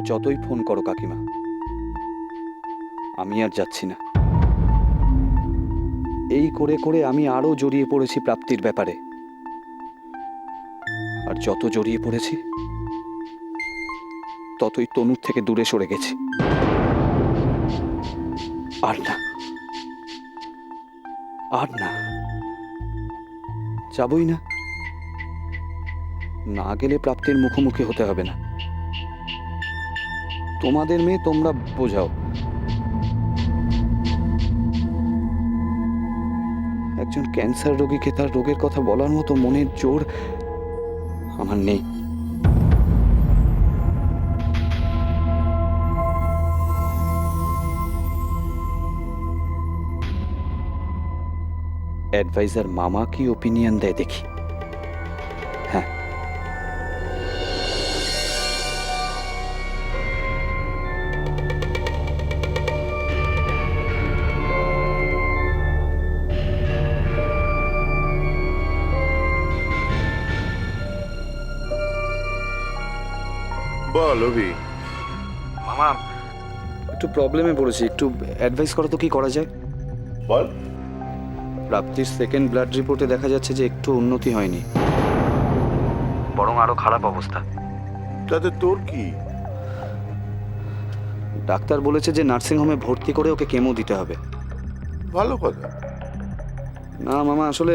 যতই ফোন করো কাকিমা, আমি আর যাচ্ছি না। এই করে করে আমি আরো জড়িয়ে পড়েছি প্রাপ্তির ব্যাপারে, আর যত জড়িয়ে পড়েছি ততই তনুর থেকে দূরে সরে গেছি। আর না, আর না, যাবই না। না গেলে প্রাপ্তির মুখোমুখি হতে হবে না। তোমাদের মেয়ে, তোমরা বোঝাও। একজন ক্যান্সার রোগীকে তার রোগের কথা বলার মতো মনের জোর আমার নেই। অ্যাডভাইজার মামা কি ওপিনিয়ন দেয় দেখি। হ্যাঁ, বল অভি। মামা একটু প্রবলেমে পড়েছি, একটু অ্যাডভাইস করো তো কি করা যায়। বল। প্রাপ্তির সেকেন্ড ব্লাড রিপোর্টে দেখা যাচ্ছে যে একটু উন্নতি হয়নি, বরং আরো খারাপ অবস্থা। তাতে তোর কি? ডাক্তার বলেছে যে নার্সিংহোমে ভর্তি করে ওকে কেমো দিতে হবে। ভালো কথা। না মামা, আসলে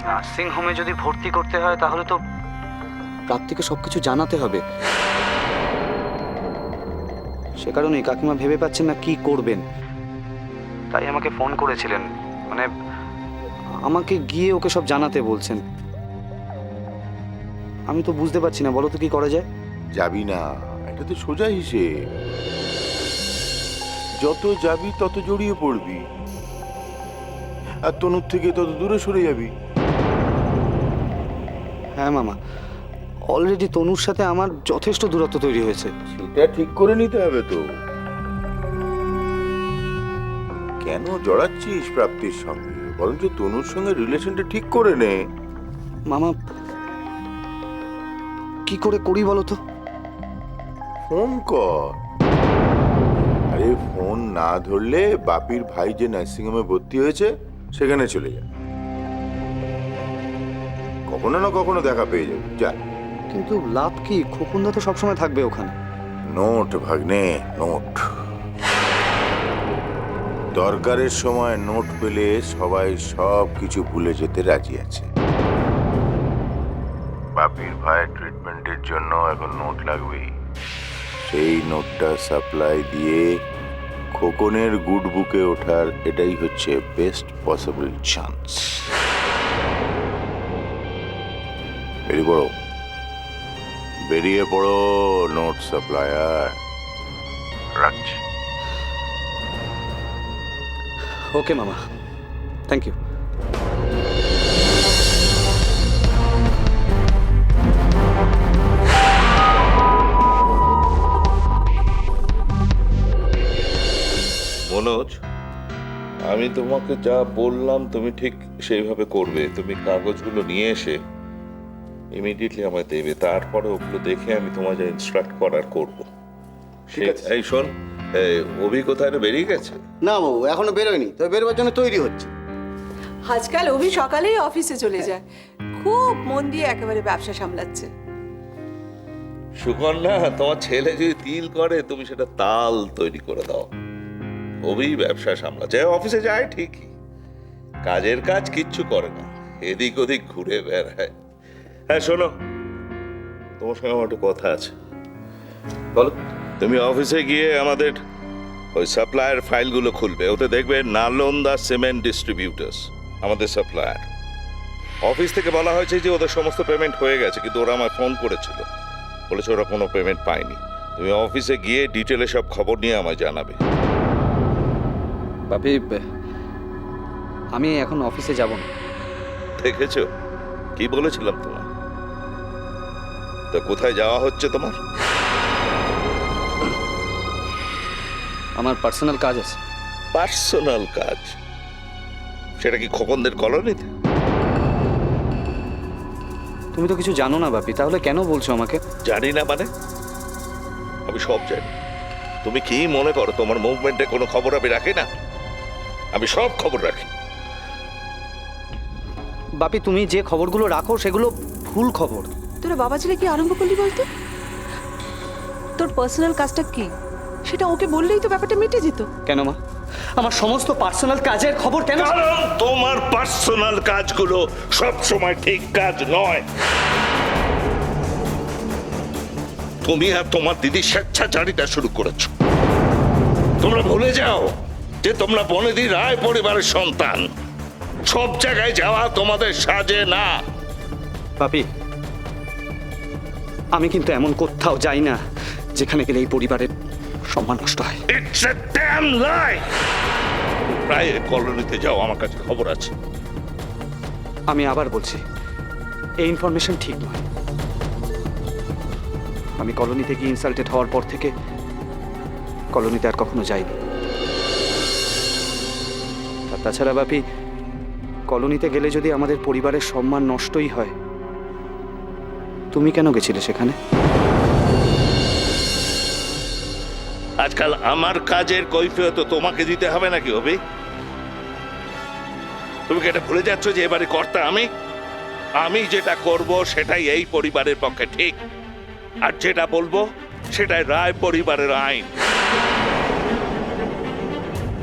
নার্সিংহোমে যদি ভর্তি করতে হয় তাহলে তো প্রাপ্তিকে সবকিছু জানাতে হবে। সে কারণে কাকিমা ভেবে পাচ্ছেন না কি করবেন, তাই আমাকে ফোন করেছিলেন, মানে আমাকে গিয়ে ওকে সব জানাতে বলছেন। আমি তো বুঝতে পারছি না, বলো তো কি করা যায়। যাবি না, এটা তো সোজা হিসেব। যত যাবি তত জড়িয়ে পড়বি, আর তনুর থেকে তত দূরে সরে যাবি। হ্যাঁ মামা, অলরেডি তনুর সাথে আমার যথেষ্ট দূরত্ব তৈরি হয়েছে। সেটা ঠিক করে নিতে হবে তো। কেন জড়াচ্ছিস প্রাপ্তির সঙ্গে? বরঞ্চ তনুর সঙ্গে রিলেশনটা ঠিক করে নে। মামা কি করে করি বলো তো। ফোন কর। আরে ফোন না ধরলে বাপির ভাই যে নার্সিংহোমে ভর্তি হয়েছে সেখানে চলে যা, কখনো না কখনো দেখা পেয়ে যাবে। যা। কিন্তু লাভ কি, খোকনদা তো সবসময় থাকবে ওখানে। নোট ভাগ্নে, নোট। দরকারের সময় নোট পেলে সবাই সব কিছু ভুলে যেতে রাজি আছে। বাপির ভাইয়ের ট্রিটমেন্টের জন্য এখন নোট লাগবেই। সেই নোটটা সাপ্লাই দিয়ে খোকনের গুড বুকে ওঠার এটাই হচ্ছে বেস্ট পসিবল চান্স। বেরিয়ে পড়ো, বেরিয়ে পড়ো নোট সাপ্লায়ার। রাখছি। ওকে মামা, থ্যাংক ইউ। মনোজ, আমি তোমাকে যা বললাম তুমি ঠিক সেইভাবে করবে। তুমি কাগজগুলো নিয়ে এসে ইমিডিয়েটলি আমায় দেবে, তারপরে ওগুলো দেখে আমি তোমায় যা ইনস্ট্রাক্ট করার করবো। ঠিক আছে। এই শোন, অভি কোথায় বেরিয়ে গেছে? না বাবু, এখনো বেরোয়নি, তবে বেরোবার জন্য তৈরি হচ্ছে। আজকাল অভি সকালেই অফিসে চলে যায়, খুব মন দিয়ে একেবারে ব্যবসা সামলাচ্ছে। সুকন্যা, তোমার ছেলে যদি তিল করে তুমি সেটা তাল তৈরি করে দাও। অভি ব্যবসা সামলাচ্ছে, অফিসে যায় ঠিকই, কাজের কাজ কিচ্ছু করে না, এদিক ওদিক ঘুরে বেড়ায়। হ্যাঁ শোনো, তোমার সঙ্গে আমার একটু কথা আছে। বলো। তুমি অফিসে গিয়ে আমাদের ওই সাপ্লায়ার ফাইলগুলো খুলবে, ওতে দেখবে নালন্দা সিমেন্ট ডিস্ট্রিবিউটার্স আমাদের সাপ্লায়ার। অফিস থেকে বলা হয়েছে যে ওদের সমস্ত পেমেন্ট হয়ে গেছে, কিন্তু ওরা আমায় ফোন করেছিল, বলেছে ওরা কোনো পেমেন্ট পায়নি। তুমি অফিসে গিয়ে ডিটেলে সব খবর নিয়ে আমায় জানাবে। বাপি, আমি এখন অফিসে যাব না। দেখেছো কি বলেছিলাম তোমার? তা কোথায় যাওয়া হচ্ছে তোমার? আমার পার্সোনাল কাজ আছে। পার্সোনাল কাজ? সেটা কি খোকনদের কলোনিতে? তুমি তো কিছু জানো না বাপি, তাহলে কেন বলছো আমাকে? জানি না মানে? আমি সব জানি। তুমি কি মনে করো তোমার মুভমেন্টে কোনো খবর আমি রাখি না? আমি সব খবর রাখি। বাপি, তুমি যে খবরগুলো রাখো সেগুলো ভুল খবর। তোরা বাবা ছেলে কি আরম্ভ করলি বলতো? তোর পার্সোনাল কাজটা কি সেটা ওকে বললেই তো ব্যাপারটা মিটে যেত। কেন মা? আমার সমস্ত পার্সোনাল কাজের খবর কেন? কারণ তোমার পার্সোনাল কাজগুলো সব সময় ঠিক কাজ নয়। তুমি আর তোমার দিদি স্বেচ্ছাচারিতা শুরু করেছো। তোমরা ভুলে যাও যে তোমরা বনেদি রায় পরিবারের সন্তান। সব জায়গায় যাওয়া তোমাদের সাজে না। বাপি, আমি কিন্তু এমন কোথাও যাই না যেখানে গেলে এই পরিবারের সম্মান নষ্ট হয়। ইটস এ ড্যাম লাই। প্রায় কলোনিতে যাও, আমার কাছে খবর আছে। আমি আবার বলছি, এই ইনফরমেশন ঠিক নয়। আমি কলোনিতে গিয়ে ইনসাল্টেড হওয়ার পর থেকে কলোনিতে আর কখনো যাইনি। আর তাছাড়া বাপি, কলোনিতে গেলে যদি আমাদের পরিবারের সম্মান নষ্টই হয়, তুমি কেন গেছিলে সেখানে? আজকাল আমার কাজের কৈফিয়ত তোমাকে দিতে হবে নাকি অভি? তুমি কি এটা ভুলে যাচ্ছ যে এবারে কর্তা আমি? আমি যেটা করব সেটাই এই পরিবারের পক্ষে ঠিক, আর যেটা বলবো সেটাই রায় পরিবারের আইন।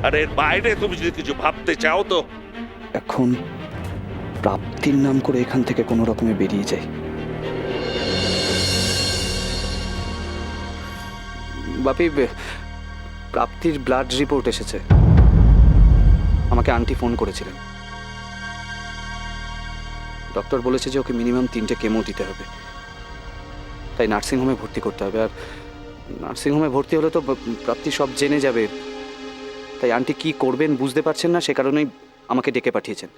আর এর বাইরে তুমি যদি কিছু ভাবতে চাও তো এখন প্রাপ্তির নাম করে এখান থেকে কোনো রকমে বেরিয়ে যাই। বাপি, প্রাপ্তির ব্লাড রিপোর্ট এসেছে। আমাকে আন্টি ফোন করেছিলেন। ডক্টর বলেছে যে ওকে মিনিমাম 3টে কেমো দিতে হবে, তাই নার্সিংহোমে ভর্তি করতে হবে। আর নার্সিংহোমে ভর্তি হলে তো প্রাপ্তি সব জেনে যাবে। তাই আন্টি কি করবেন বুঝতে পারছেন না, সে কারণেই আমাকে ডেকে পাঠিয়েছেন।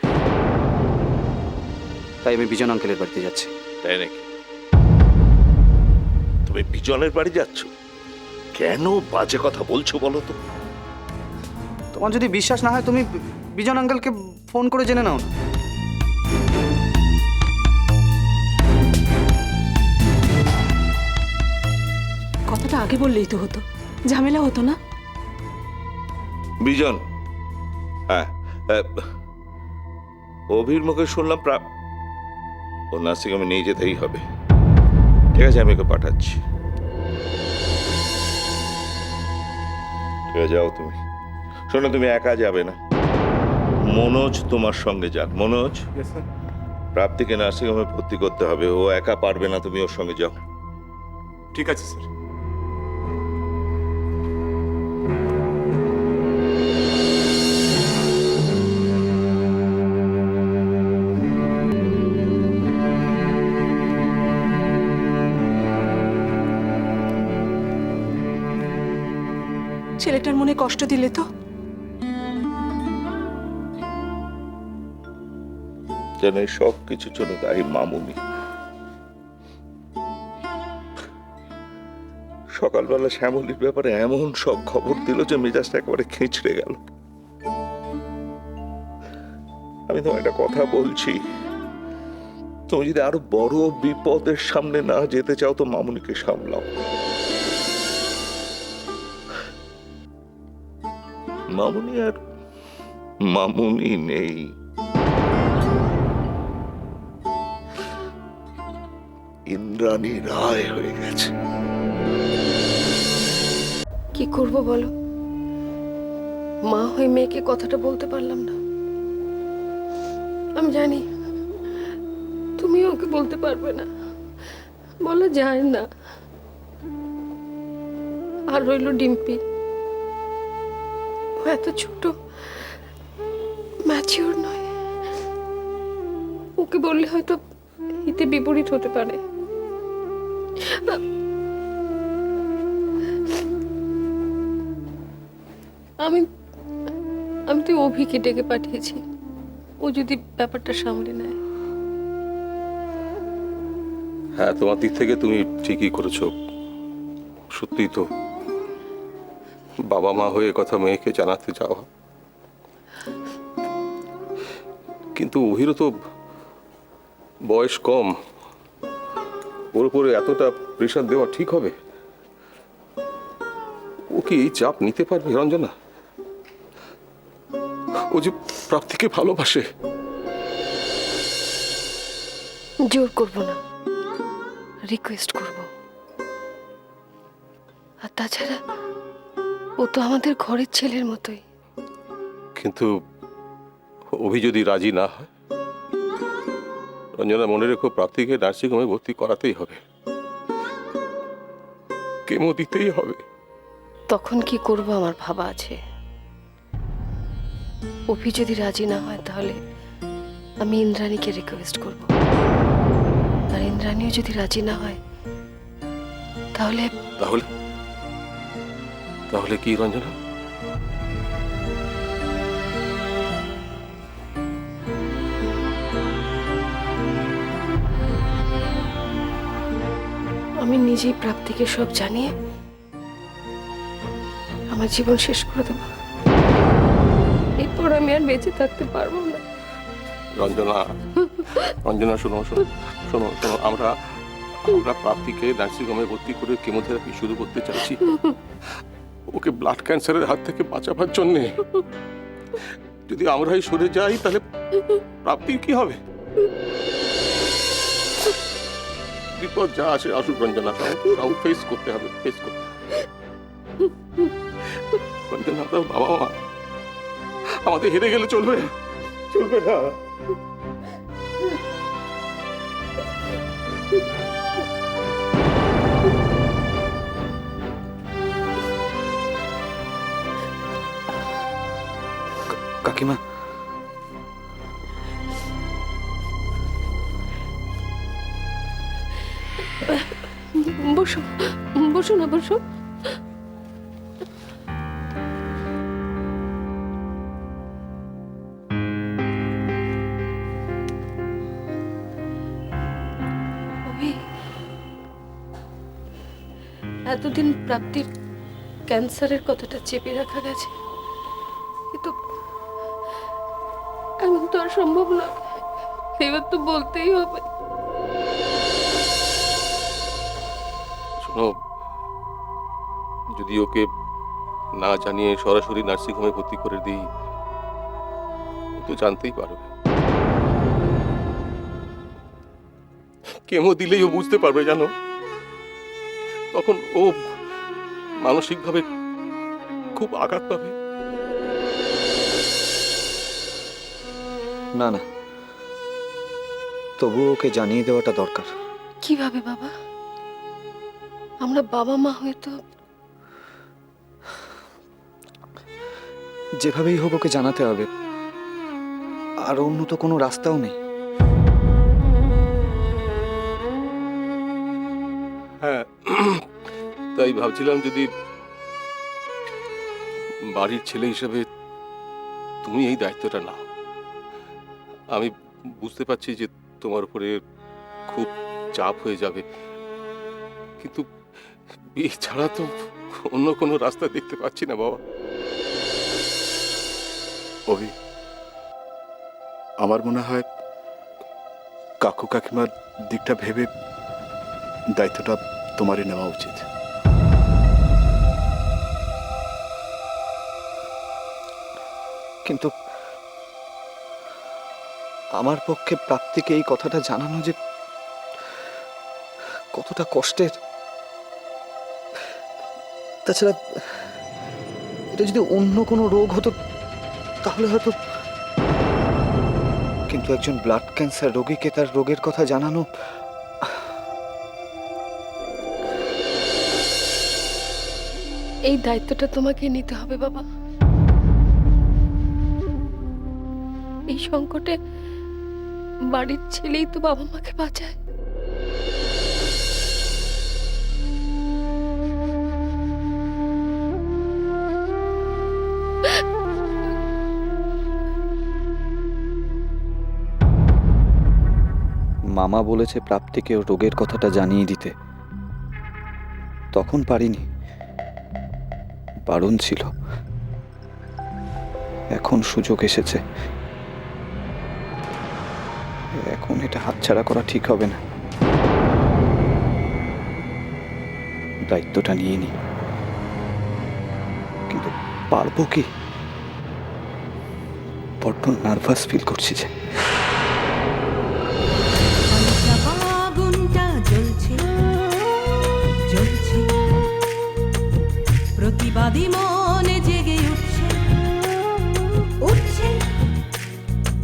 তাই আমি বিজন আঙ্কেলের বাড়িতে যাচ্ছি। তাই নাকি? তুমি বিজনের বাড়ি যাচ্ছ? কেন বাজে কথা বলছো বলো তো? তোমার যদি বিশ্বাস না হয় তুমি বিজন আঙ্কেলকে ফোন করে জেনে নাও। কথাটা আগে বললেই তো হতো, ঝামেলা হতো না। বিজন, হ্যাঁ, অভির মুখে শুনলাম ও নার্সিংহোমে নিয়ে যেতেই হবে। ঠিক আছে, আমি ওকে পাঠাচ্ছি। ঠিক আছে, যাও তুমি। শোনো, তুমি একা যাবে না, মনোজ তোমার সঙ্গে যান। মনোজ, প্রাপ্তিকে নার্সিংহোমে ভর্তি করতে হবে। ও একা পারবে না, তুমি ওর সঙ্গে যাও। ঠিক আছে স্যার। ছেলেটার মনে কষ্ট দিলে তো। যেন এই সব কিছুর জন্য দায়ী মামুনি। সকালবেলা শ্যামলীর ব্যাপারে এমন সব খবর দিল যে মেজাজটা একেবারে খিঁচড়ে গেল। আমি তোমার একটা কথা বলছি, তুমি যদি আরো বড় বিপদের সামনে না যেতে চাও তো মামুনিকে সামলাও। মামুনি আর মামুনি নেই। ইন্দ্রাণী রায় হয়ে গেছে। কি করব বলো? মা হয়ে মেয়েকে কথাটা বলতে পারলাম না। আমি জানি তুমি ওকে বলতে পারবে না, বলা যায় না। আর রইল ডিম্পি, ও এত ছোট, ম্যাচিওর নয়। ওকে বললে হয়তো হিতে বিপরীত হতে পারে। আমি আমি তো অভিকে ডেকে পাঠিয়েছি, ও যদি ব্যাপারটা সামলে নেয়। হ্যাঁ, তোমার দিক থেকে তুমি ঠিকই করেছো। সত্যিই তো বাবা মা হয়ে কথা মেয়েকে জানাতে যাওয়া, কিন্তু অভিরও তো বয়স কম, ওর উপরে এতটা প্রেশার দেওয়া ঠিক হবে? ও কি এই চাপ নিতে পারবে রঞ্জনা? ও যে প্রাপ্তিকে ভালোবাসে। জোর করব না, রিকোয়েস্ট করব। আর তাছাড়া ও তো আমাদের ঘরের ছেলের মতোই। কিন্তু অভি যদি রাজি না হয়, রঞ্জনা মনে রেখো, প্রাপ্তিকে নার্সিংহোমে ভর্তি করাতেই হবে, কেমো দিতেই হবে। তখন কি করব আমার ভাবা আছে। অভি যদি রাজি না হয় তাহলে আমি ইন্দ্রাণীকে রিকোয়েস্ট করব। আর ইন্দ্রাণীও যদি রাজি না হয় তাহলে তাহলে তাহলে কি রঞ্জনা? আমি নিজেই প্রাপ্তিকে সব জানিয়ে আমার জীবন শেষ করে দেবো। এরপর আমি আর বেঁচে থাকতে পারবো না। রঞ্জনা, রঞ্জনা, শোনো শোনো শোনো শোনো, আমরা প্রাপ্তিকে নার্সিংহোমে ভর্তি করে কেমোথেরাপি শুরু করতে চাইছি, ওকে ব্লাড ক্যান্সারের হাত থেকে বাঁচাবার জন্যে। যদি আমরাই সরে যাই তাহলে প্রাপ্তির কি হবে? বিপদ যা আসে আসুক রঞ্জনা, তাও ফেস করতে হবে, ফেস করতে হবে। রঞ্জনা, আমরা বাবা মা, আমাদের হেরে গেলে চলবে? চলবে না। কাকিমা, বসো, বসো না, বসো। অভি, এতদিন প্রাপ্তির ক্যান্সারের কথাটা চেপে রাখা গেছে, কিন্তু এমন তো আর সম্ভব না। এবার তো বলতেই হবে। শোনো, যদি ওকে না জানিয়ে সরাসরি নার্সিংহোমে ভর্তি করে দিই, ও তো জানতেই পারবে। কেমো দিলেই ও বুঝতে পারবে, জানো, তখন ও মানসিকভাবে খুব আঘাত পাবে। না না, তবু ওকে জানিয়ে দেওয়াটা দরকার। কিভাবে বাবা? আমরা বাবা মা হয়ে তো যেভাবেই হোক ওকে জানাতে হবে, আর অন্য তো কোনো রাস্তাও নেই। হ্যাঁ, তাই ভাবছিলাম যদি বাড়ির ছেলে হিসেবে তুমি এই দায়িত্বটা নাও। আমি বুঝতে পারছি যে তোমার উপরে খুব চাপ হয়ে যাবে, কিন্তু বিয়ে ছাড়া তো অন্য কোনো রাস্তা দেখতে পাচ্ছি না বাবা। অভি, আমার মনে হয় কাকু কাকিমার দিকটা ভেবে দায়িত্বটা তোমারই নেওয়া উচিত। কিন্তু আমার পক্ষে প্রাপ্তিকে এই কথাটা জানানো যে কতটা কষ্টের। তাছাড়া এটা যদি অন্য কোনো রোগ হতো তাহলে হয়তো, কিন্তু একজন ব্লাড ক্যান্সার রোগীকে তার রোগের কথা জানানো, এই দায়িত্বটা তোমাকে নিতে হবে বাবা। এই সংকটে বাড়ির ছেলেই তো বাবা মাকে বাঁচায়। মামা বলেছে প্রাপ্তিকে ওর রোগের কথাটা জানিয়ে দিতে। তখন পারিনি, বারণ ছিল। এখন সুযোগ এসেছে, এখন এটা হাতছাড়া করা ঠিক হবে না। দায়িত্বটা নিয়ে নি। পারবো কি? বড্ড নার্ভাস ফিল করছি যে। আগুনটা জ্বলছে জ্বলছে, প্রতিবাদী মনে জেগে উঠছে উঠছে,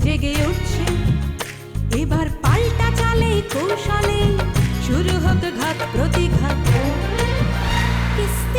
জেগে উঠছে। এবার পাল্টা চালে কৌশলে শুরু হোক ঘাত প্রতিঘাত। কিস্তি